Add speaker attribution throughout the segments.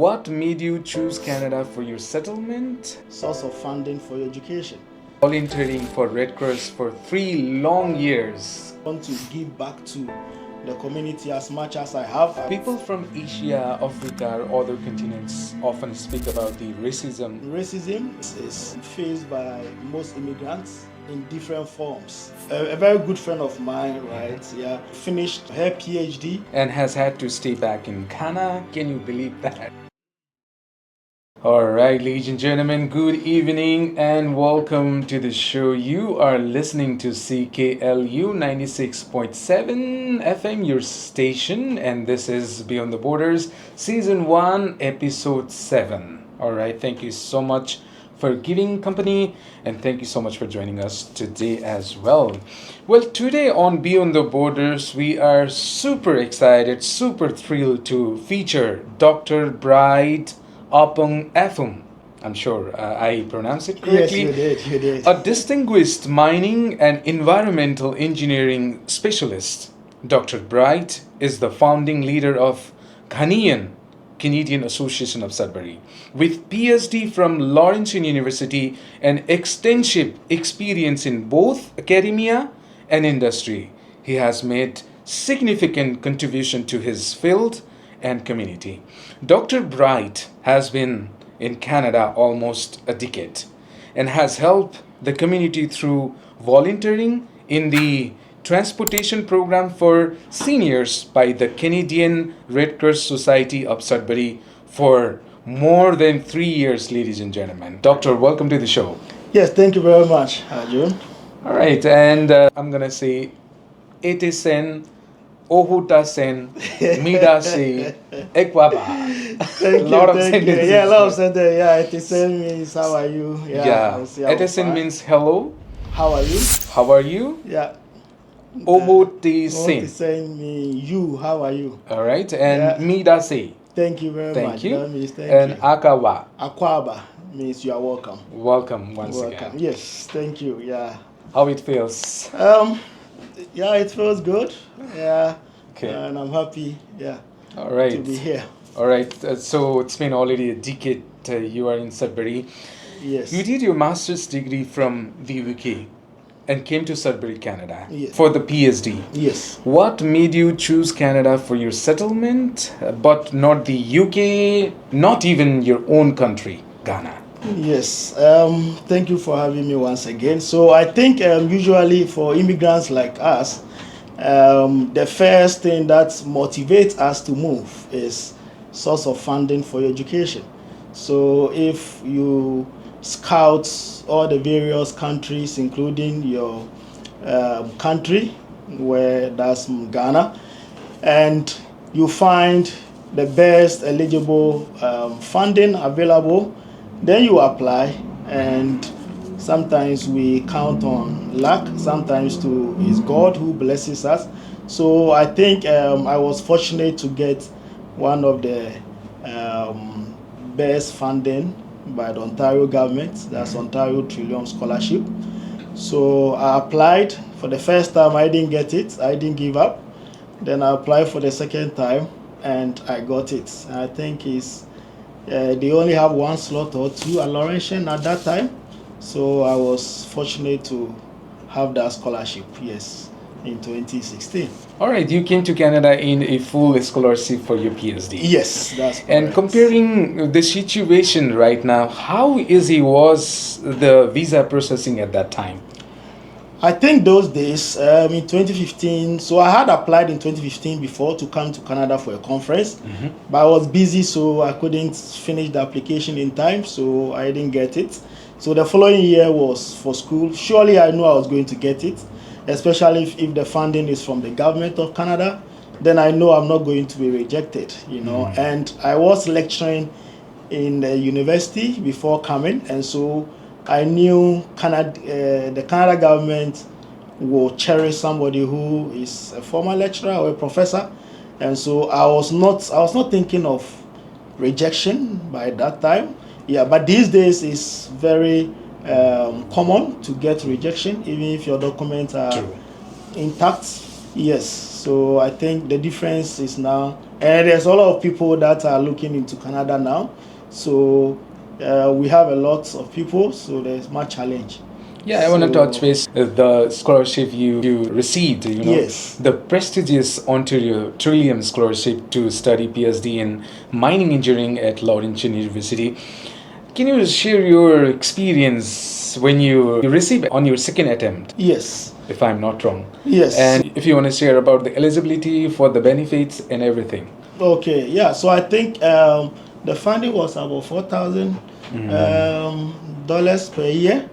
Speaker 1: What made you choose Canada for your settlement?
Speaker 2: Source of funding for your education.
Speaker 1: Volunteering for Red Cross for 3 long years.
Speaker 2: I want to give back to the community as much as I have.
Speaker 1: People from Asia, Africa, or other continents often speak about the racism.
Speaker 2: Racism is faced by most immigrants in different forms. A very good friend of mine, right, finished her PhD.
Speaker 1: And has had to stay back in Ghana. Can you believe that? Alright, ladies and gentlemen, good evening and welcome to the show. You are listening to CKLU 96.7 FM, your station, and this is Beyond the Borders, Season 1, Episode 7. Alright, thank you so much for giving company and thank you so much for joining us today as well. Well, today on Beyond the Borders, we are super excited, super thrilled to feature Dr. Bride Afum. I'm sure I pronounced it correctly.
Speaker 2: Yes, you did.
Speaker 1: A distinguished mining and environmental engineering specialist. Dr. Bright is the founding leader of Ghanaian Canadian Association of Sudbury. With PhD from Laurentian University and extensive experience in both academia and industry, he has made significant contribution to his field and community. Dr. Bright has been in Canada almost a decade and has helped the community through volunteering in the transportation program for seniors by the Canadian Red Cross Society of Sudbury for more than 3 years, ladies and gentlemen. Doctor, welcome to the show.
Speaker 2: Yes, thank you very much, Arjun.
Speaker 1: All right, and I'm going to say it is an Ohuta sen, Mida se, Ekwaba.
Speaker 2: Thank
Speaker 1: A lot of
Speaker 2: you.
Speaker 1: sentences.
Speaker 2: Yeah, a lot of sentences. Yeah, Etisen means how are you?
Speaker 1: Yeah. Etisen means hello.
Speaker 2: How are you?
Speaker 1: How are you?
Speaker 2: Yeah.
Speaker 1: Ohuti sen.
Speaker 2: Etisen means you. How are you?
Speaker 1: All right. And Mida se.
Speaker 2: Thank you very much.
Speaker 1: Thank you.
Speaker 2: That means thank
Speaker 1: And
Speaker 2: you.
Speaker 1: Akawa.
Speaker 2: Akwaba means you are welcome.
Speaker 1: Welcome once
Speaker 2: Welcome.
Speaker 1: again.
Speaker 2: Yes, thank you. Yeah.
Speaker 1: How it feels?
Speaker 2: Yeah, it feels good. Yeah.
Speaker 1: Okay.
Speaker 2: And I'm happy. Yeah.
Speaker 1: All right.
Speaker 2: To be here.
Speaker 1: All right. So it's been already a decade you are in Sudbury.
Speaker 2: Yes.
Speaker 1: You did your master's degree from the UK and came to Sudbury, Canada
Speaker 2: Yes.
Speaker 1: for the PhD.
Speaker 2: Yes.
Speaker 1: What made you choose Canada for your settlement, but not the UK, not even your own country, Ghana?
Speaker 2: Yes. Thank you for having me once again. So I think usually for immigrants like us, the first thing that motivates us to move is source of funding for your education. So if you scout all the various countries, including your country, where that's Ghana, and you find the best eligible funding available, then you apply, and sometimes we count on luck, sometimes it's God who blesses us. So I think I was fortunate to get one of the best funding by the Ontario government, that's Ontario Trillium Scholarship. So I applied for the first time, I didn't get it, I didn't give up. Then I applied for the second time and I got it. I think they only have one slot or two at Laurentian at that time. So I was fortunate to have that scholarship, yes, in 2016.
Speaker 1: All right, you came to Canada in a full scholarship for your PhD.
Speaker 2: Yes, that's correct.
Speaker 1: And comparing the situation right now, how easy was the visa processing at that time?
Speaker 2: I think those days, in 2015, so I had applied in 2015 before to come to Canada for a conference, but I was busy, so I couldn't finish the application in time, so I didn't get it. So the following year was for school. Surely I knew I was going to get it, especially if the funding is from the government of Canada, then I know I'm not going to be rejected, And I was lecturing in the university before coming, and so I knew the Canada government will cherish somebody who is a former lecturer or a professor, and so I was not thinking of rejection by that time. Yeah, but these days it's very common to get rejection, even if your documents are intact. Yes, so I think the difference is now And there's a lot of people that are looking into Canada now. So we have a lot of people, so there's much challenge.
Speaker 1: Yeah, I want to touch base the scholarship you received,
Speaker 2: Yes.
Speaker 1: the prestigious Ontario Trillium Scholarship to study PhD in mining engineering at Laurentian University. Can you share your experience when you received on your second attempt?
Speaker 2: Yes.
Speaker 1: If I'm not wrong.
Speaker 2: Yes.
Speaker 1: And if you want to share about the eligibility for the benefits and everything.
Speaker 2: Okay, yeah. So I think the funding was about $4,000 dollars per year,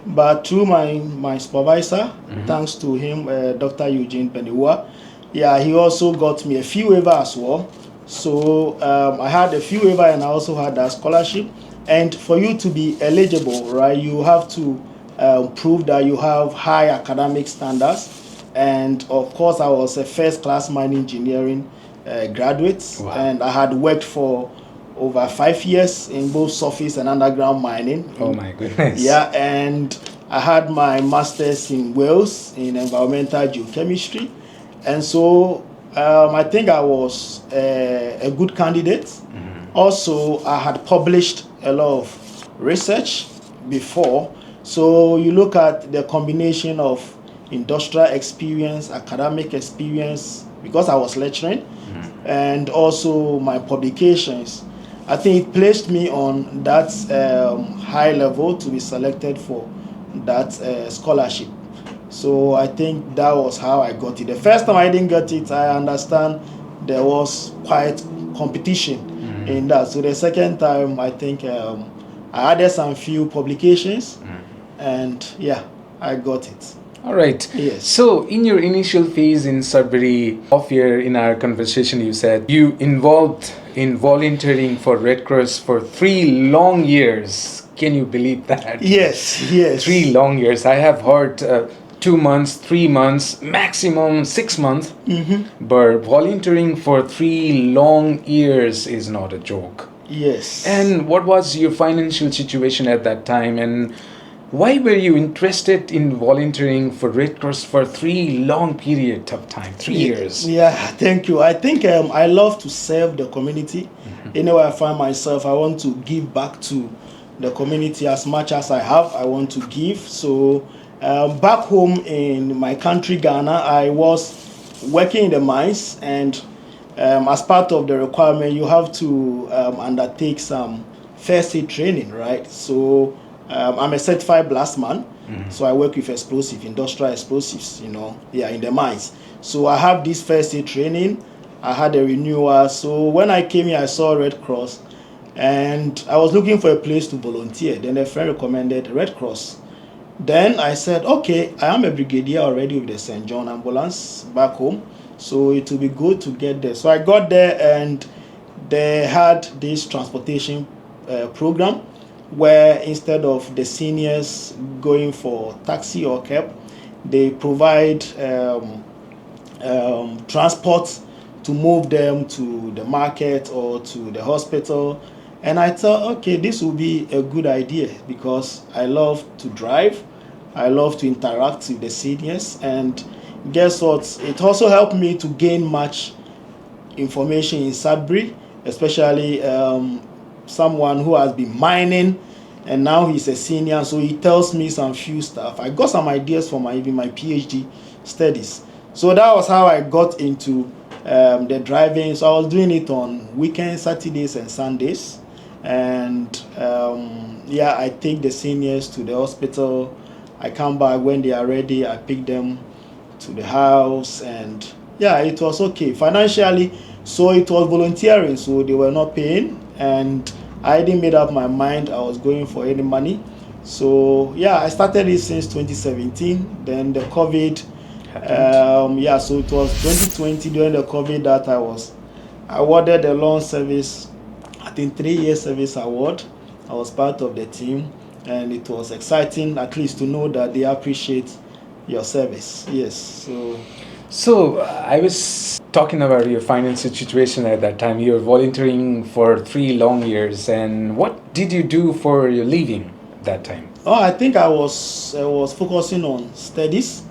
Speaker 2: but through my supervisor, thanks to him, Dr. Eugene Beniwa, yeah, he also got me a fee waiver as well. So I had a fee waiver and I also had that scholarship. And for you to be eligible, right, you have to prove that you have high academic standards. And of course, I was a first-class mining engineering graduate,
Speaker 1: Wow.
Speaker 2: and I had worked for over 5 years in both surface and underground mining.
Speaker 1: Oh my goodness.
Speaker 2: Yeah, and I had my master's in Wales in environmental geochemistry, and so I think I was a good candidate. Also, I had published a lot of research before, so you look at the combination of industrial experience, academic experience, because I was lecturing, and also my publications. I think it placed me on that high level to be selected for that scholarship. So I think that was how I got it. The first time I didn't get it, I understand there was quite competition in that. So the second time, I think I added some few publications, and yeah, I got it.
Speaker 1: All right.
Speaker 2: Yes.
Speaker 1: So, in your initial phase in Sudbury, off here in our conversation, you said you involved in volunteering for Red Cross for 3 long years. Can you believe that?
Speaker 2: Yes, yes.
Speaker 1: 3 long years. I have heard 2 months, 3 months, maximum 6 months. But volunteering for 3 long years is not a joke.
Speaker 2: Yes.
Speaker 1: And what was your financial situation at that time? And why were you interested in volunteering for Red Cross for 3 long period of time, 3 years?
Speaker 2: Yeah, thank you. I think I love to serve the community. Anywhere I find myself, I want to give back to the community as much as I have. I want to give. So back home in my country, Ghana, I was working in the mines, and as part of the requirement, you have to undertake some first aid training, right? So I'm a certified blastman, so I work with industrial explosives, in the mines. So I have this first aid training. I had a renewal. So when I came here, I saw Red Cross, and I was looking for a place to volunteer. Then a friend recommended Red Cross. Then I said, okay, I am a brigadier already with the St. John ambulance back home, so it will be good to get there. So I got there, and they had this transportation program, where instead of the seniors going for taxi or cab, they provide transport to move them to the market or to the hospital. And I thought, okay, this will be a good idea, because I love to drive, I love to interact with the seniors, and guess what? It also helped me to gain much information in Sudbury, especially someone who has been mining, and now he's a senior, so he tells me some few stuff. I got some ideas for my PhD studies. So that was how I got into the driving. So I was doing it on weekends, Saturdays and Sundays, and I take the seniors to the hospital. I come back when they are ready. I pick them to the house, and yeah, it was okay financially. So it was volunteering, so they were not paying, and I didn't made up my mind I was going for any money. So yeah, I started it since 2017. Then the COVID, so it was 2020 during the COVID that I was awarded the long service, I think 3-year service award. I was part of the team, and it was exciting at least to know that they appreciate your service. Yes.
Speaker 1: So I was talking about your financial situation at that time. You were volunteering for 3 long years, and what did you do for your living that time?
Speaker 2: Oh, I think I was focusing on studies,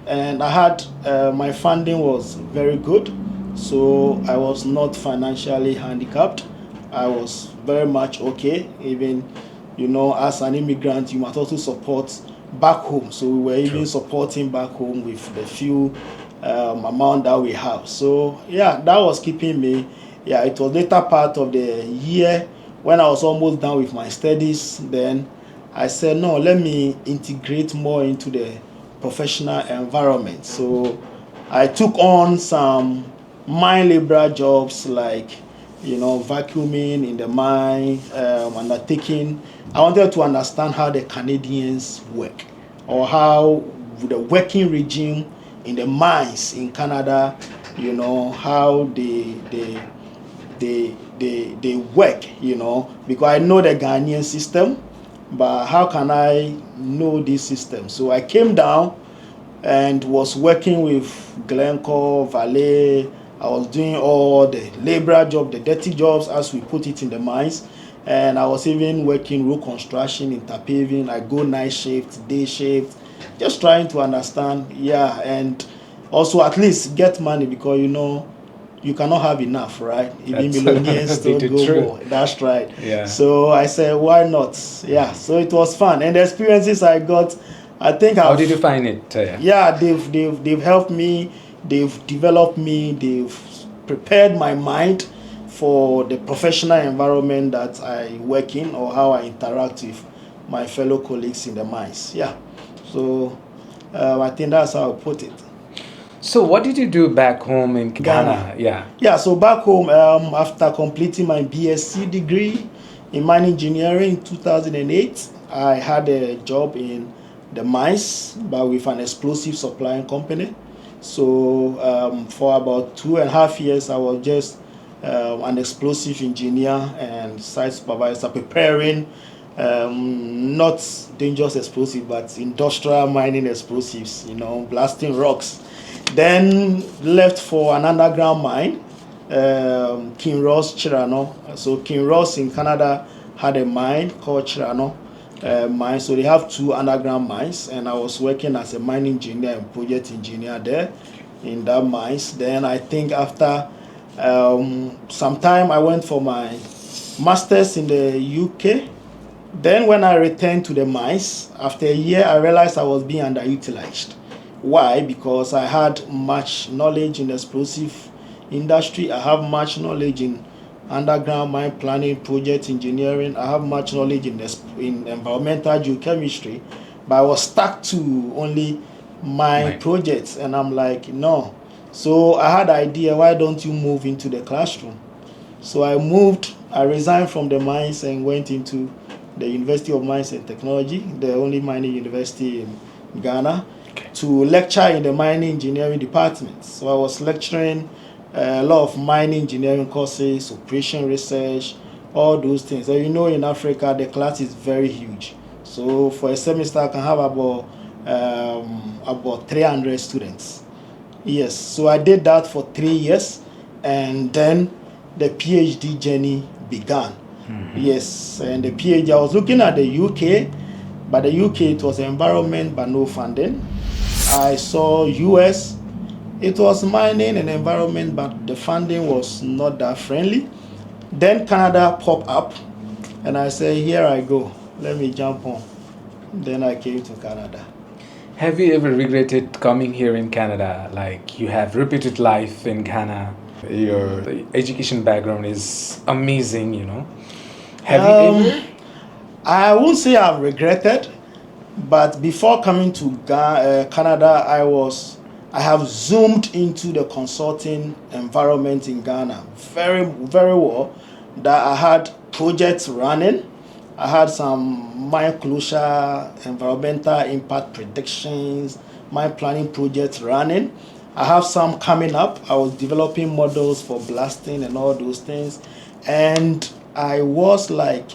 Speaker 2: and I had my funding was very good. So I was not financially handicapped. I was very much okay. Even, as an immigrant, you must also support back home. So we were even supporting back home with the few amount that we have. So yeah, that was keeping me. Yeah, it was later part of the year when I was almost done with my studies. Then I said, no, let me integrate more into the professional environment. So I took on some mine labor jobs like, vacuuming in the mine, undertaking. I wanted to understand how the Canadians work, or how the working regime in the mines in Canada, how they work, because I know the Ghanaian system, but how can I know this system? So I came down and was working with Glencore, Vale. I was doing all the labor job, the dirty jobs, as we put it in the mines. And I was even working road construction, interpaving. I go night shift, day shift, just trying to understand, and also at least get money, because you cannot have enough, right? Even millionaires still go more. That's right.
Speaker 1: Yeah.
Speaker 2: So I said, why not? Yeah. So it was fun, and the experiences I got, I think.
Speaker 1: How did you find it?
Speaker 2: Yeah, they've helped me. They've developed me. They've prepared my mind for the professional environment that I work in, or how I interact with my fellow colleagues in the mines. Yeah. So I think that's how I put it.
Speaker 1: So what did you do back home in Ghana?
Speaker 2: Yeah, so back home, after completing my BSc degree in mining engineering in 2008, I had a job in the mines, but with an explosive supplying company. So for about 2.5 years, I was just an explosive engineer and site supervisor, preparing not dangerous explosives, but industrial mining explosives, blasting rocks. Then left for an underground mine, Kinross Chirano. So Kinross in Canada had a mine called Chirano mine. So they have 2 underground mines, and I was working as a mine engineer and project engineer there in that mines. Then I think after some time, I went for my master's in the UK. Then when I returned to the mines, after a year, I realized I was being underutilized. Why? Because I had much knowledge in the explosive industry. I have much knowledge in underground mine planning, project engineering. I have much knowledge in environmental geochemistry, but I was stuck to only my projects, and I'm like, no. So I had an idea, why don't you move into the classroom? So I resigned from the mines and went into the University of Mines and Technology, the only mining university in Ghana, to lecture in the mining engineering department. So I was lecturing a lot of mining engineering courses, operation research, all those things. And in Africa, the class is very huge. So for a semester, I can have about 300 students. Yes, so I did that for 3 years, and then the PhD journey began. Yes, and the PhD, I was looking at the UK, but the UK, it was environment but no funding. I saw US, it was mining and environment, but the funding was not that friendly. Then Canada popped up, and I said, here I go, let me jump on. Then I came to Canada.
Speaker 1: Have you ever regretted coming here in Canada? Like, you have repeated life in Ghana. Your education background is amazing, Have you ever?
Speaker 2: I won't say I've regretted, but before coming to Canada, I have zoomed into the consulting environment in Ghana very, very well. That I had projects running. I had some mine closure, environmental impact predictions, mine planning projects running. I have some coming up. I was developing models for blasting and all those things. And I was like,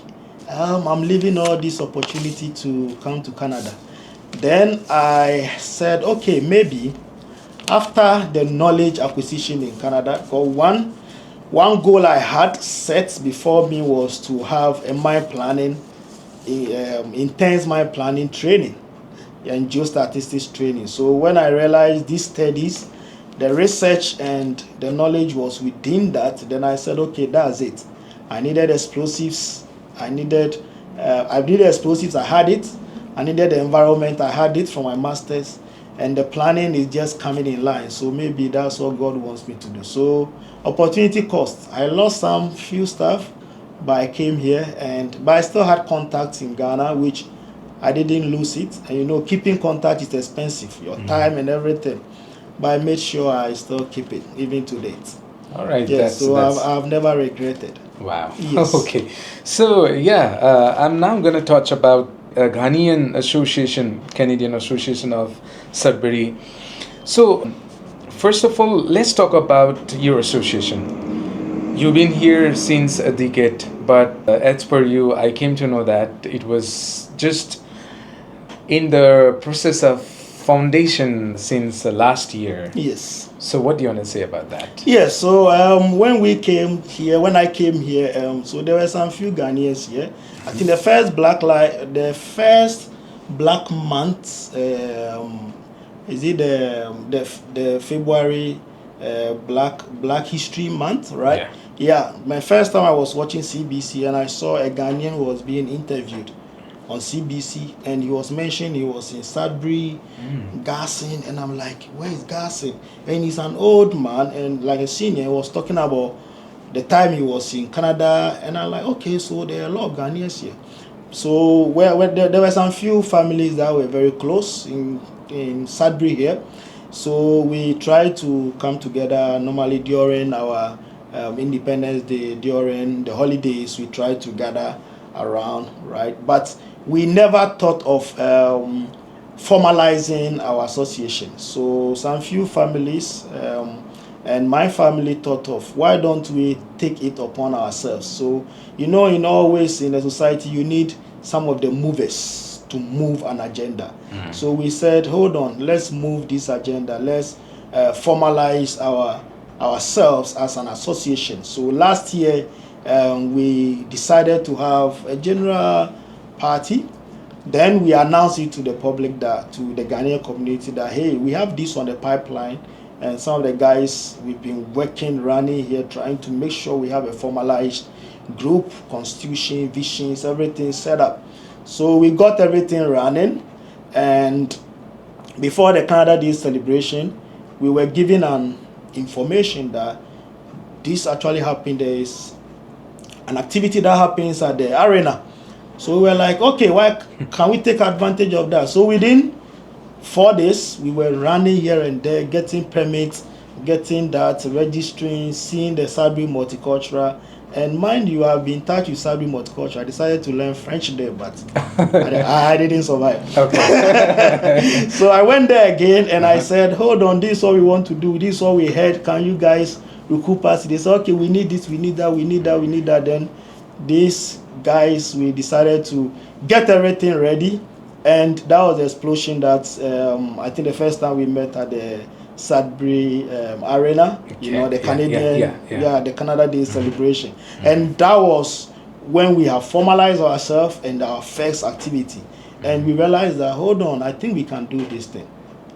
Speaker 2: I'm leaving all this opportunity to come to Canada. Then I said, okay, maybe after the knowledge acquisition in Canada, one goal I had set before me was to have a mine planning, intense mine planning training and geostatistics training. So when I realized these studies the research and the knowledge was within that, then I said, okay, that's it. I needed explosives. I needed explosives. I had it. I needed the environment. I had it from my masters, and the planning is just coming in line. So maybe that's what God wants me to do. So opportunity cost. I lost some few stuff, but I came here, but I still had contacts in Ghana, which I didn't lose it. And you know, keeping contact is expensive, your time and everything. But I made sure I still keep it, even to date.
Speaker 1: All right.
Speaker 2: Yes, so I've never regretted.
Speaker 1: Wow.
Speaker 2: Yes.
Speaker 1: Okay. So I'm now going to touch about Ghanaian Association, Canadian Association of Sudbury. So first of all, let's talk about your association. You've been here since a decade, but as per you, I came to know that it was just in the process of foundation since last year.
Speaker 2: Yes.
Speaker 1: So what do you want to say about that?
Speaker 2: Yes. So when I came here, so there were some few Ghanaians here. I think the first Black month, is it the February Black History Month, right? Yeah. My first time I was watching CBC and I saw a Ghanaian was being interviewed on CBC, and he was mentioned he was in Sudbury, Garson, and I'm like, where is Garson? And he's an old man and like a senior. He was talking about the time he was in Canada, and I'm like, okay, so there are a lot of Ghanaians here. So where there were some few families that were very close in Sudbury here. So we try to come together normally during our Independence Day, during the holidays. We try to gather around, right? But we never thought of formalizing our association. So some few families and my family thought of, why don't we take it upon ourselves? So in always in a society you need some of the movers to move an agenda. So we said, hold on, let's move this agenda. Let's formalize ourselves as an association. So last year we decided to have a general party. Then we announced it to the public, to the Ghanaian community, that hey, we have this on the pipeline, and some of the guys we've been running here, trying to make sure we have a formalized group, constitution, visions, everything set up. So we got everything running, and before the Canada Day celebration, we were given an information that this actually happened. There is an activity that happens at the arena. So we were like, okay, why can we take advantage of that? So within 4 days, we were running here and there, getting permits, getting that, registering, seeing the Sudbury Multicultural. And mind you, I've been in touch with Sudbury Multicultural. I decided to learn French there, but I didn't survive. Okay. So I went there again and I said, hold on, this is what we want to do. This is what we heard. Can you guys recoup us? They said, okay, we need this, we need that, we need that, we need that. Then these guys, we decided to get everything ready. And that was the explosion that I think the first time we met at the Sudbury Arena, the Canadian, the Canada Day celebration. And that was when we have formalized ourselves and our first activity. And we realized that, hold on, I think we can do this thing.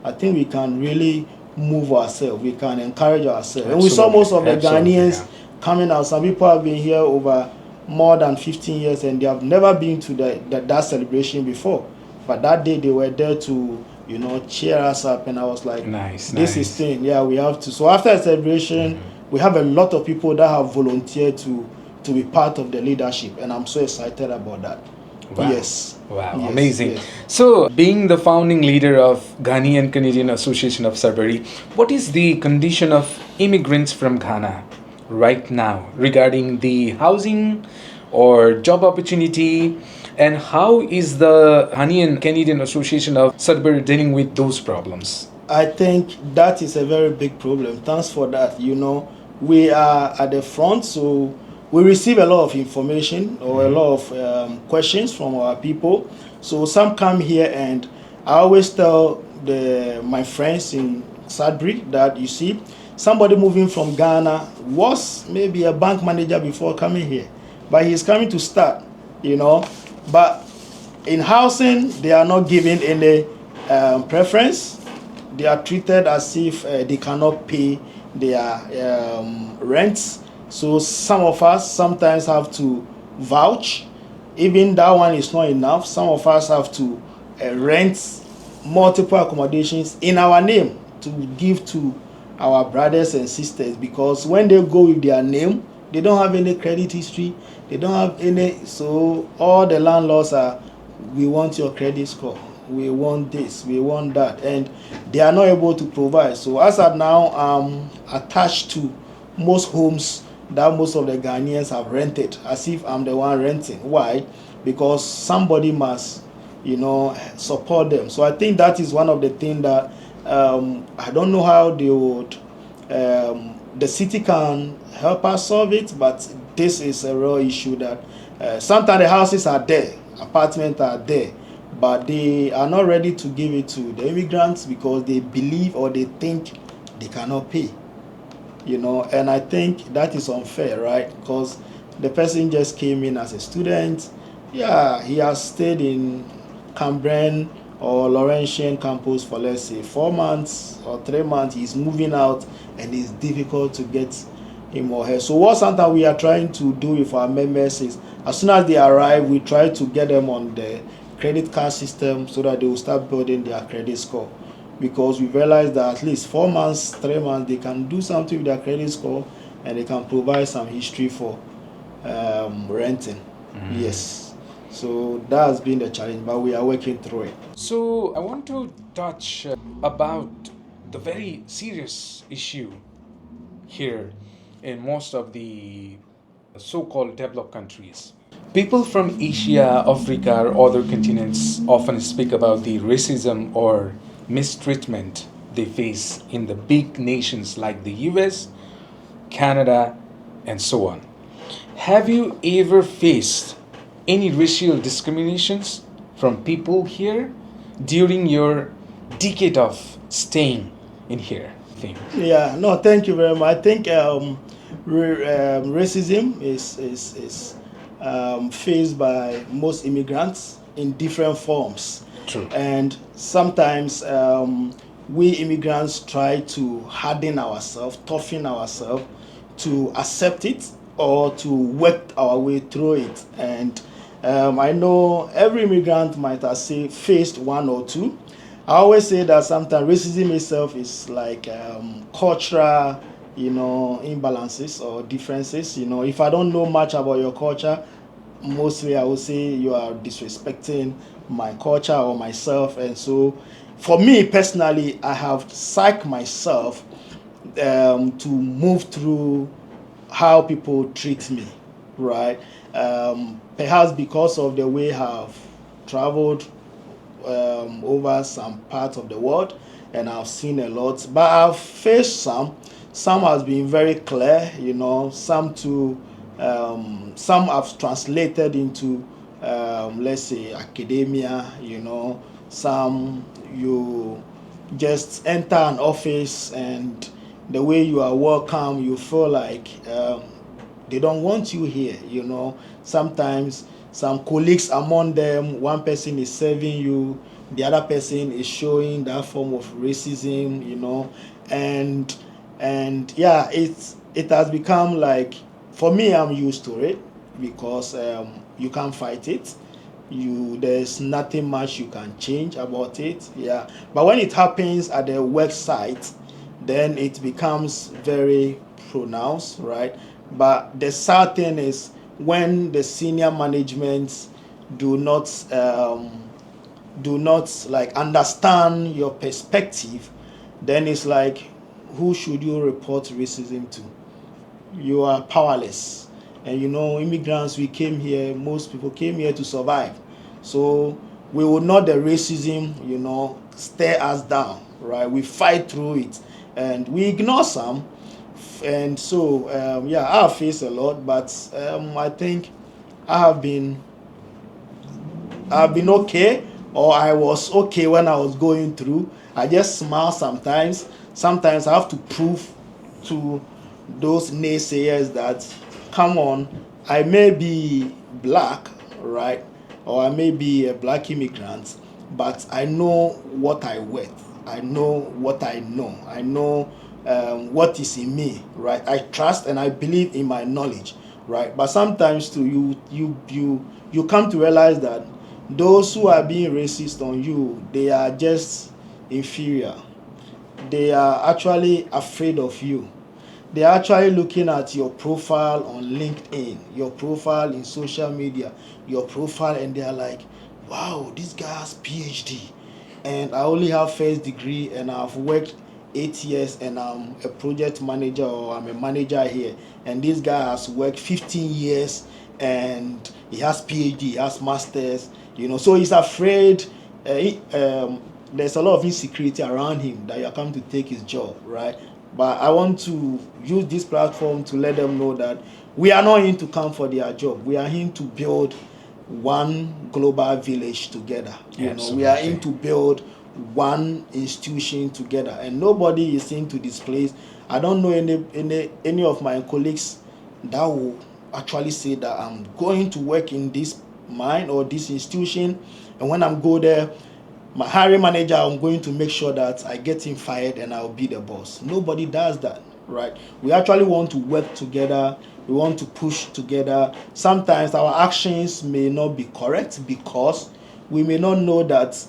Speaker 2: I think we can really move ourselves. We can encourage ourselves. And we saw most of the Ghanaians coming out. Some people have been here over more than 15 years and they have never been to that celebration before. But that day they were there to, cheer us up, and I was like, this is thing. Yeah, we have to. So after the celebration, we have a lot of people that have volunteered to be part of the leadership, and I'm so excited about that.
Speaker 1: Wow.
Speaker 2: Yes.
Speaker 1: Wow,
Speaker 2: yes,
Speaker 1: amazing.
Speaker 2: Yes.
Speaker 1: So, being the founding leader of Ghanaian Canadian Association of Sudbury, what is the condition of immigrants from Ghana right now regarding the housing or job opportunity? And how is the Ghanaian Canadian Association of Sudbury dealing with those problems?
Speaker 2: I think that is a very big problem. Thanks for that. We are at the front, so we receive a lot of information or a lot of questions from our people. So some come here, and I always tell my friends in Sudbury that, you see, somebody moving from Ghana was maybe a bank manager before coming here, but he's coming to start, But in housing, they are not given any preference. they are treated as if they cannot pay their rents. So some of us sometimes have to vouch. Even that one is not enough. Some of us have to rent multiple accommodations in our name to give to our brothers and sisters, because when they go with their name, they don't have any credit history, they don't have any, so all the landlords are, we want your credit score, we want this, we want that, and they are not able to provide. So as at now, I'm attached to most homes that most of the Ghanaians have rented, as if I'm the one renting. Why? Because somebody must, support them. So I think that is one of the things that I don't know how they would, the city can help us solve it, but this is a real issue that sometimes the houses are there, apartments are there, but they are not ready to give it to the immigrants because they believe or they think they cannot pay. And I think that is unfair, right? Because the person just came in as a student. Yeah, he has stayed in Cambrian or Laurentian campus for, let's say, 4 months or 3 months. He's moving out and it's difficult to get him or her. So what sometimes we are trying to do with our members is, as soon as they arrive, we try to get them on the credit card system so that they will start building their credit score. Because we realize that at least 4 months, 3 months, they can do something with their credit score and they can provide some history for renting. Yes. So that has been the challenge, but we are working through it.
Speaker 1: So I want to touch about the very serious issue here in most of the so-called developed countries. People from Asia, Africa, or other continents often speak about the racism or mistreatment they face in the big nations like the US, Canada, and so on. Have you ever faced any racial discriminations from people here during your decade of staying in here?
Speaker 2: Yeah, no, thank you very much. I think racism is faced by most immigrants in different forms.
Speaker 1: True.
Speaker 2: And sometimes we immigrants try to harden ourselves, toughen ourselves to accept it or to work our way through it. And I know every immigrant might have faced one or two. I always say that sometimes racism itself is like cultural, imbalances or differences. If I don't know much about your culture, mostly I would say you are disrespecting my culture or myself. And so for me personally, I have psyched myself to move through how people treat me, right? Perhaps because of the way I've traveled over some parts of the world, and I've seen a lot, but I've faced some has been very clear, some to some have translated into let's say academia, some you just enter an office and the way you are welcome, you feel like they don't want you here. Sometimes some colleagues among them, one person is serving you, the other person is showing that form of racism, and yeah, it has become like, for me, I'm used to it because you can't fight it. There's nothing much you can change about it. Yeah, but when it happens at the work site, then it becomes very pronounced, right? But the sad thing is when the senior management do not like understand your perspective, then it's like, who should you report racism to? You are powerless. And immigrants, most people came here to survive. So we will not the racism, stare us down, right? We fight through it and we ignore some. And so, I have faced a lot, but I think I've been okay, or I was okay when I was going through. I just smile sometimes. Sometimes I have to prove to those naysayers that, come on, I may be black, right? Or I may be a black immigrant, but I know what I worth. I know what I know. I know what is in me, right? I trust and I believe in my knowledge, right? But sometimes too, you come to realize that those who are being racist on you, they are just inferior. They are actually afraid of you. They're actually looking at your profile on LinkedIn, your profile in social media, your profile, and they're like, wow, this guy has PhD. And I only have first degree and I've worked 8 years and I'm a project manager or I'm a manager here. And this guy has worked 15 years and he has PhD, he has masters, so he's afraid. There's a lot of insecurity around him that you're coming to take his job, right? But I want to use this platform to let them know that we are not in to come for their job. We are in to build one global village together. We are in to build one institution together, and nobody is in to displace. I don't know any of my colleagues that will actually say that I'm going to work in this mine or this institution, and when I'm go there, my hiring manager, I'm going to make sure that I get him fired and I'll be the boss. Nobody does that, right? We actually want to work together. We want to push together. Sometimes our actions may not be correct because we may not know that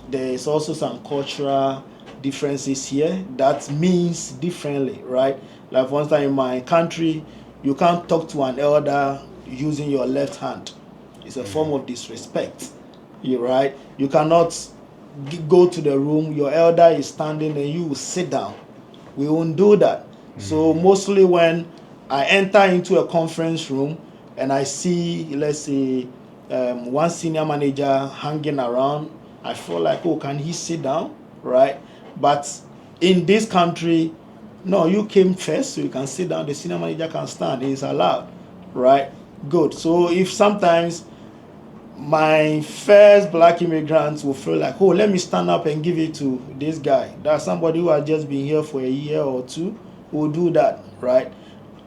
Speaker 2: there is also some cultural differences here that means differently, right? Like for instance, in my country, you can't talk to an elder using your left hand. It's a form of disrespect, right? You cannot go to the room, your elder is standing and you will sit down. We won't do that. So mostly when I enter into a conference room and I see, let's say, one senior manager hanging around, I feel like, oh, can he sit down, right? But in this country, no, you came first, so you can sit down. The senior manager can stand. It is allowed, right? Good. So if sometimes my first black immigrants will feel like, oh, let me stand up and give it to this guy. That's somebody who has just been here for a year or two will do that, right?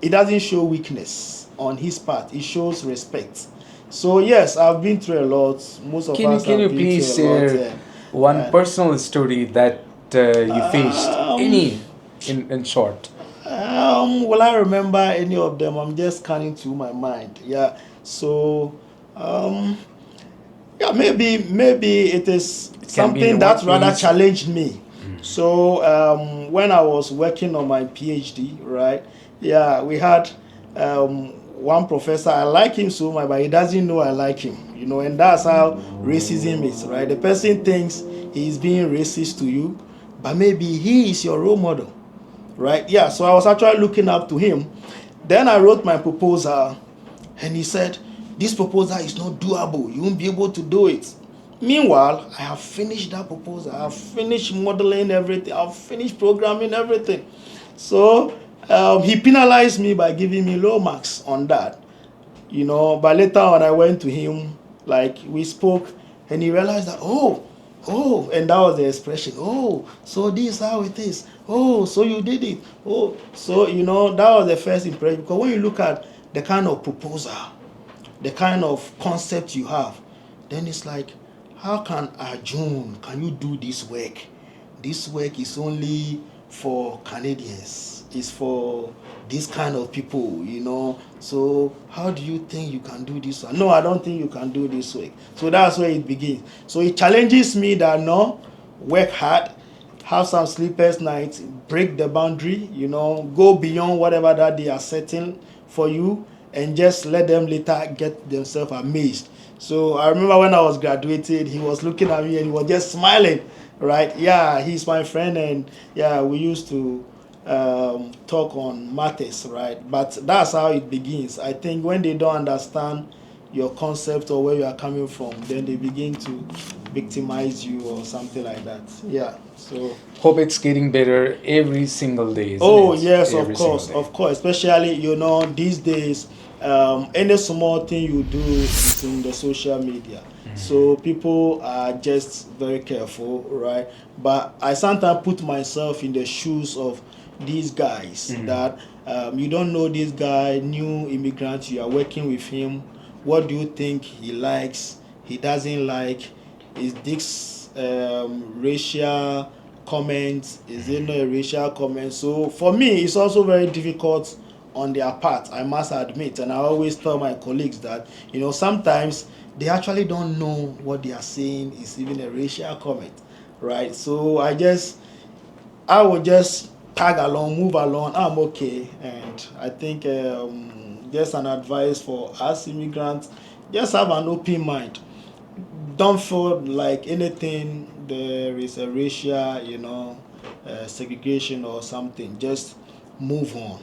Speaker 2: It doesn't show weakness on his part. It shows respect. So yes, I've been through a lot. Most of us
Speaker 1: Can you
Speaker 2: have been
Speaker 1: please
Speaker 2: through a lot.
Speaker 1: share one personal story that you faced? Any, in short.
Speaker 2: Will I remember any of them? I'm just scanning through my mind. Yeah. So, yeah, maybe it is something that rather challenged me. So when I was working on my PhD, right? Yeah, we had one professor. I like him so much, but he doesn't know I like him. And that's how racism is, right? The person thinks he's being racist to you, but maybe he is your role model, right? Yeah. So I was actually looking up to him. Then I wrote my proposal, and he said, this proposal is not doable. You won't be able to do it. Meanwhile, I have finished that proposal. I've finished modeling everything. I've finished programming everything. So he penalized me by giving me low marks on that. But later on, I went to him, like we spoke, and he realized that, oh, and that was the expression, oh, so this is how it is. Oh, so you did it. Oh, so, that was the first impression. Because when you look at the kind of proposal, the kind of concept you have, then it's like, how can Arjun, can you do this work? This work is only for Canadians. It's for this kind of people, So how do you think you can do this one? No, I don't think you can do this work. So that's where it begins. So it challenges me that no, work hard, have some sleepless nights, break the boundary, go beyond whatever that they are setting for you, and just let them later get themselves amazed. So I remember when I was graduated, he was looking at me and he was just smiling, right? Yeah, he's my friend, and yeah, we used to talk on matters, right? But that's how it begins. I think when they don't understand your concept or where you are coming from, then they begin to victimize you or something like that. Yeah. So
Speaker 1: hope it's getting better every single day.
Speaker 2: Oh yes, of course, Especially these days, any small thing you do is in the social media. So people are just very careful, right? But I sometimes put myself in the shoes of these guys that you don't know this guy, new immigrant, you are working with him. What do you think he likes, he doesn't like? Is this racial comment? Is it not a racial comment? So for me, it's also very difficult on their part, I must admit. And I always tell my colleagues that, sometimes they actually don't know what they are saying is even a racial comment, right? So I will just tag along, move along, I'm okay. And I think just an advice for us immigrants, just have an open mind. Don't feel like anything there is a racial, segregation or something. Just move on.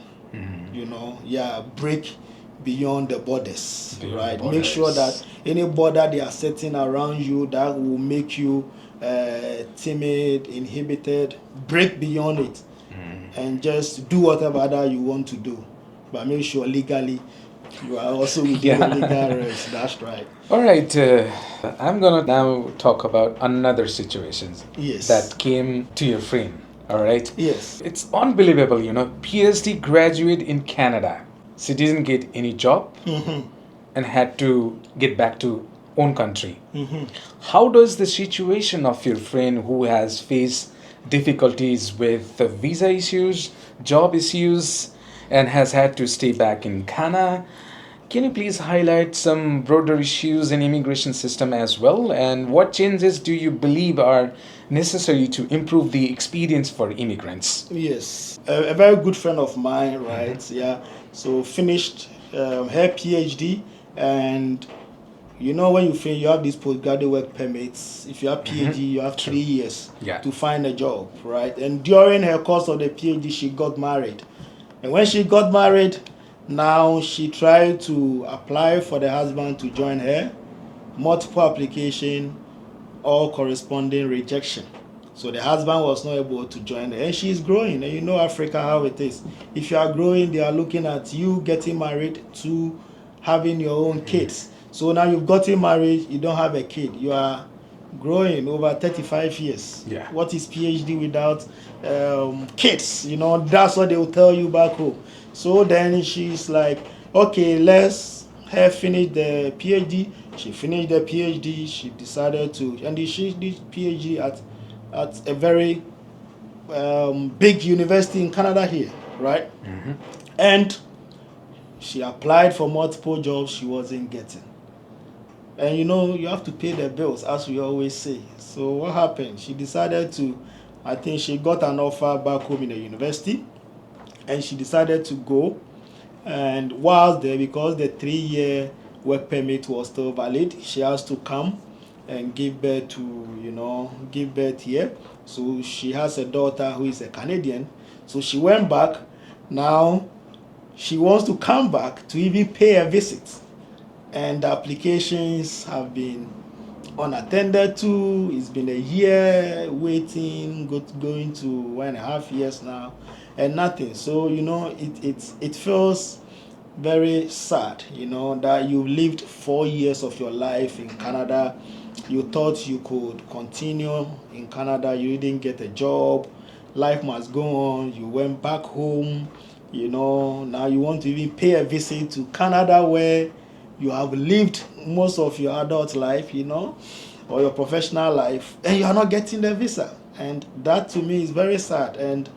Speaker 2: Break beyond the borders, right? Make sure that any border they are setting around you that will make you timid, inhibited, break beyond it, and just do whatever that you want to do, but make sure legally you are also within the legal rights. That's right.
Speaker 1: All right, I'm gonna now talk about another situation that came to your friend. All right.
Speaker 2: Yes.
Speaker 1: It's unbelievable, PhD graduate in Canada. She didn't get any job and had to get back to own country. How does the situation of your friend who has faced difficulties with the visa issues, job issues, and has had to stay back in Canada? Can you please highlight some broader issues in immigration system as well? And what changes do you believe are necessary to improve the experience for immigrants?
Speaker 2: Yes, a very good friend of mine, right? Yeah, so finished her PhD, and when you finish, you have these postgraduate work permits. If you have PhD, you have 3 years to find a job, right? And during her course of the PhD, she got married. And when she got married, now she tried to apply for the husband to join her. Multiple application, all corresponding rejection. So the husband was not able to join her. And she's growing. And you know Africa, how it is. If you are growing, they are looking at you getting married to having your own kids. So now you've gotten married, you don't have a kid. You are growing over 35 years.
Speaker 1: Yeah.
Speaker 2: What is PhD without kids? That's what they will tell you back home. So then she's like, okay, let's have finish the PhD. She finished the PhD. She decided to, and she did PhD at a very big university in Canada here, right? And she applied for multiple jobs she wasn't getting. And you have to pay the bills, as we always say. So what happened? She decided to, I think she got an offer back home in the university, and she decided to go. And while there, because the 3-year work permit was still valid, she has to come and give birth here. So she has a daughter who is a Canadian. So she went back. Now she wants to come back to even pay a visit. And the applications have been unattended to. It's been a year waiting, going to 1.5 years now, and nothing. So it feels very sad, that you lived 4 years of your life in Canada. You thought you could continue in Canada. You didn't get a job. Life must go on. You went back home. Now you want to even pay a visit to Canada where you have lived most of your adult life, or your professional life, and you are not getting the visa. And that to me is very sad. And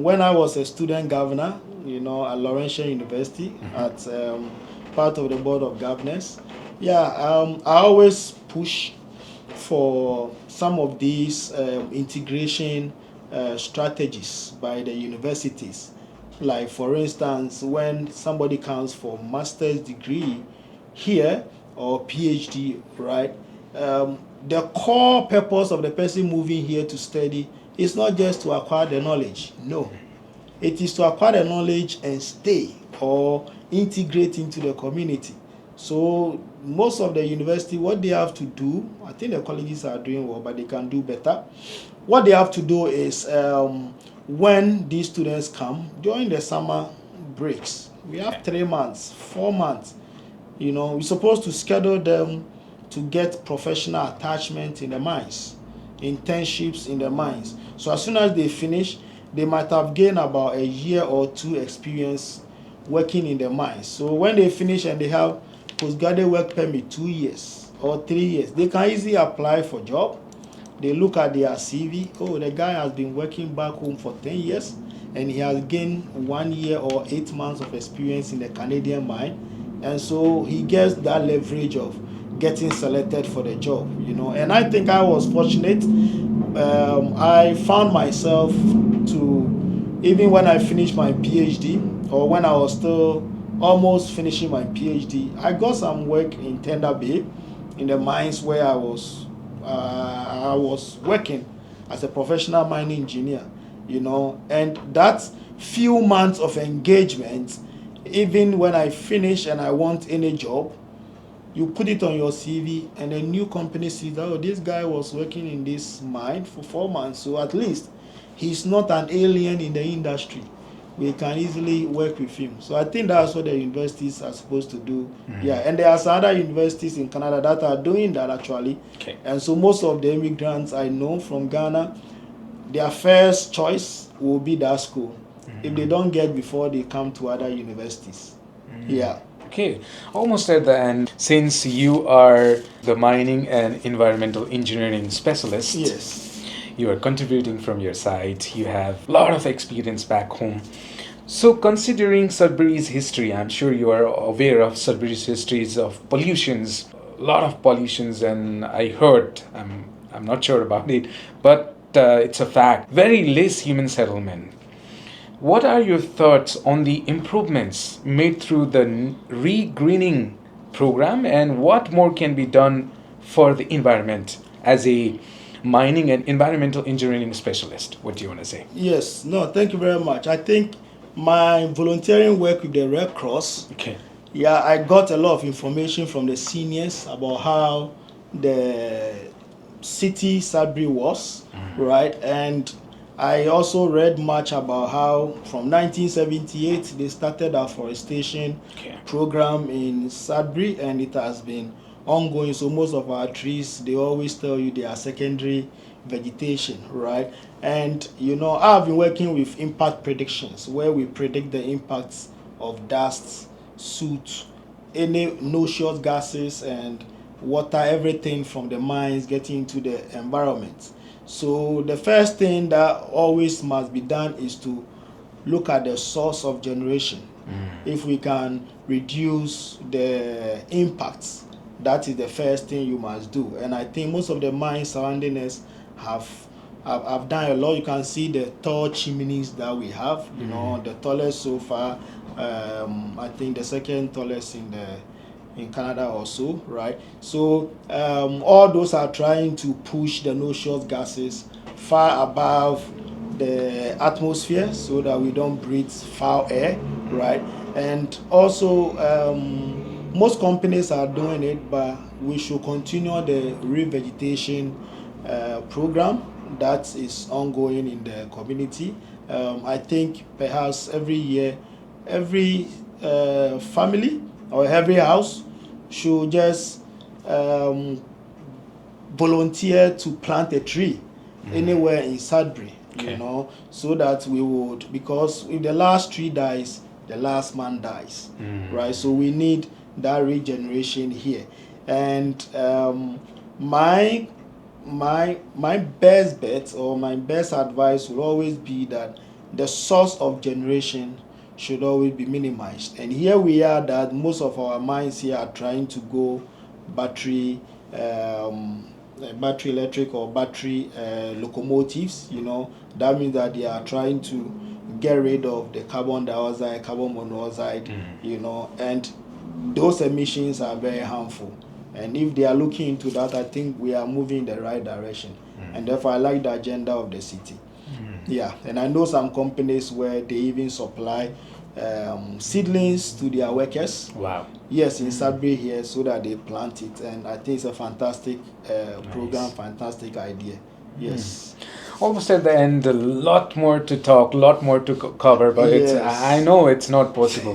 Speaker 2: when I was a student governor, at Laurentian University, at part of the board of governors, I always push for some of these integration strategies by the universities. Like, for instance, when somebody comes for master's degree here or PhD, right? The core purpose of the person moving here to study is not just to acquire the knowledge. No. It is to acquire the knowledge and stay or integrate into the community. So most of the university, what they have to do, I think the colleges are doing well, but they can do better. What they have to do is when these students come during the summer breaks, we have 3 months, 4 months, we're supposed to schedule them to get professional attachment in the mines, internships in the mines. So as soon as they finish, they might have gained about 1 year or 2 experience working in the mines. So when they finish and they have postgraduate work permit 2 years or 3 years, they can easily apply for job. they look at their CV. Oh, the guy has been working back home for 10 years and he has gained 1 year or 8 months of experience in the Canadian mine. And so he gets that leverage of getting selected for the job, And I think I was fortunate. I found myself to, even when I finished my PhD, or when I was still almost finishing my PhD, I got some work in Tender Bay, in the mines where I was working as a professional mining engineer, And that few months of engagement, even when I finish and I want any job, you put it on your CV, and a new company sees that, oh, this guy was working in this mine for 4 months, so at least he's not an alien in the industry. We can easily work with him. So I think that's what the universities are supposed to do. Yeah, and there are some other universities in Canada that are doing that actually.
Speaker 1: Okay.
Speaker 2: And so most of the immigrants I know from Ghana, their first choice will be that school. If they don't get before, they come to other universities. Yeah.
Speaker 1: Okay, almost at the end. Since you are the mining and environmental engineering specialist,
Speaker 2: Yes.
Speaker 1: you are contributing from your side, you have a lot of experience back home. So considering Sudbury's history, I'm sure you are aware of Sudbury's histories of pollutions, a lot of pollutions, and I heard, I'm not sure about it, but it's a fact, very less human settlement. What are your thoughts on the improvements made through the re-greening program, and what more can be done for the environment as a mining and environmental engineering specialist? What do you want to say?
Speaker 2: Yes, no, thank you very much. I think my volunteering work with the Red Cross,
Speaker 1: Okay.
Speaker 2: yeah, I got a lot of information from the seniors about how the city Sudbury was, right? And I also read much about how from 1978 they started a forestation program in Sudbury, and it has been ongoing. So most of our trees, they always tell you they are secondary vegetation, right? And I've been working with impact predictions, where we predict the impacts of dust, soot, any noxious gases, and water, everything from the mines getting into the environment. So the first thing that always must be done is to look at the source of generation. If we can reduce the impacts, that is the first thing you must do. And I think most of the mines surrounding us have done a lot. You can see the tall chimneys that we have. The tallest so far. I think the second tallest in Canada also, right? So all those are trying to push the noxious gases far above the atmosphere so that we don't breathe foul air, right? And also most companies are doing it, but we should continue the revegetation program that is ongoing in the community. I think perhaps every year, every family or every house should just volunteer to plant a tree anywhere in Sudbury, so that we would, because if the last tree dies, the last man dies, right? So we need that regeneration here. And my best bet or my best advice will always be that the source of generation should always be minimized. And here we are that most of our mines here are trying to go battery electric or battery locomotives. That means that they are trying to get rid of the carbon dioxide, carbon monoxide, and those emissions are very harmful. And if they are looking into that, I think we are moving in the right direction. And therefore I like the agenda of the city. Yeah, and I know some companies where they even supply seedlings to their workers.
Speaker 1: Wow.
Speaker 2: Yes, in Sudbury here, so that they plant it. And I think it's a fantastic program, fantastic idea. Yes.
Speaker 1: Almost at the end, a lot more to talk, a lot more to cover, but I know it's not possible.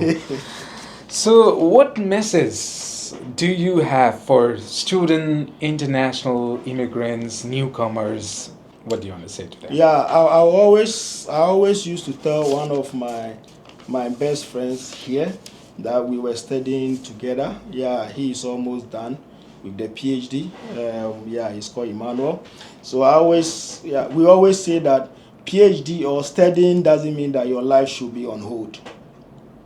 Speaker 1: So what message do you have for student, international immigrants, newcomers? What do you want to say to them?
Speaker 2: Yeah, I always used to tell one of my best friends here that we were studying together. Yeah, he is almost done. with the PhD. He's called Emmanuel. So we always say that PhD or studying doesn't mean that your life should be on hold.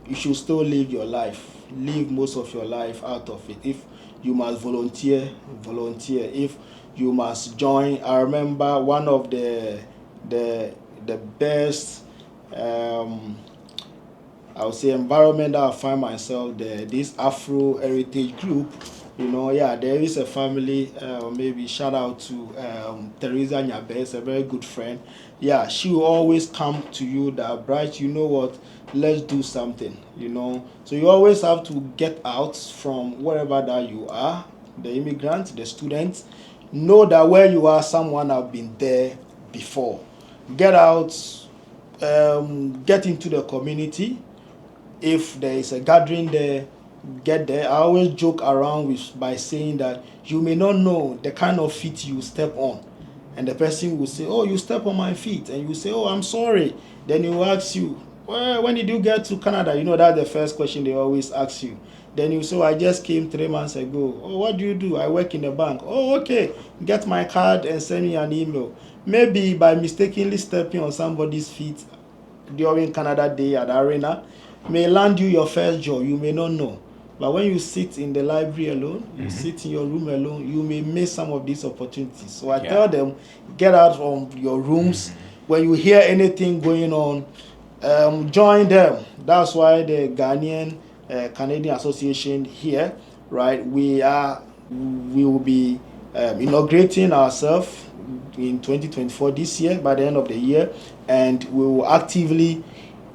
Speaker 2: You should still live your life. Live most of your life out of it. If you must volunteer. If you must join, I remember one of the best, I would say, environment that I find myself there. This Afro heritage group. There is a family, maybe shout out to Teresa Nyabe, a very good friend. She will always come to you that, Bright, you know what, let's do something, So you always have to get out from wherever that you are, the immigrants, the students. Know that where you are, someone have been there before. Get out, get into the community. If there is a gathering there, get there. I always joke around by saying that you may not know the kind of feet you step on, and the person will say, "Oh, you step on my feet," and you say, "Oh, I'm sorry." Then he will ask you, "Well, when did you get to Canada?" That's the first question they always ask you. Then you say, "I just came 3 months ago." "Oh, what do you do?" "I work in a bank." "Oh, okay. Get my card and send me an email." Maybe by mistakenly stepping on somebody's feet during Canada Day at the arena may land you your first job. You may not know. But when you sit in the library alone, you sit in your room alone, you may miss some of these opportunities. So I tell them, get out from your rooms. When you hear anything going on, join them. That's why the Ghanaian Canadian Association here, right? We will be inaugurating ourselves in 2024 this year, by the end of the year, and we will actively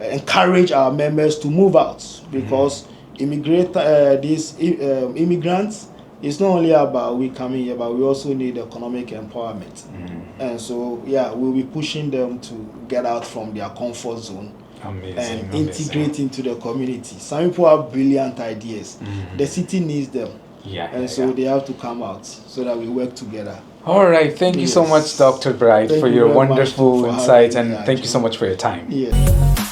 Speaker 2: encourage our members to move out, because these immigrants, it's not only about we coming here, but we also need economic empowerment. And so we'll be pushing them to get out from their comfort zone and integrate into the community. Some people have brilliant ideas. The city needs them. So they have to come out so that we work together.
Speaker 1: All right. Thank you so much, Dr. Bright, for your wonderful insights, and thank you so much for your time.
Speaker 2: Yes.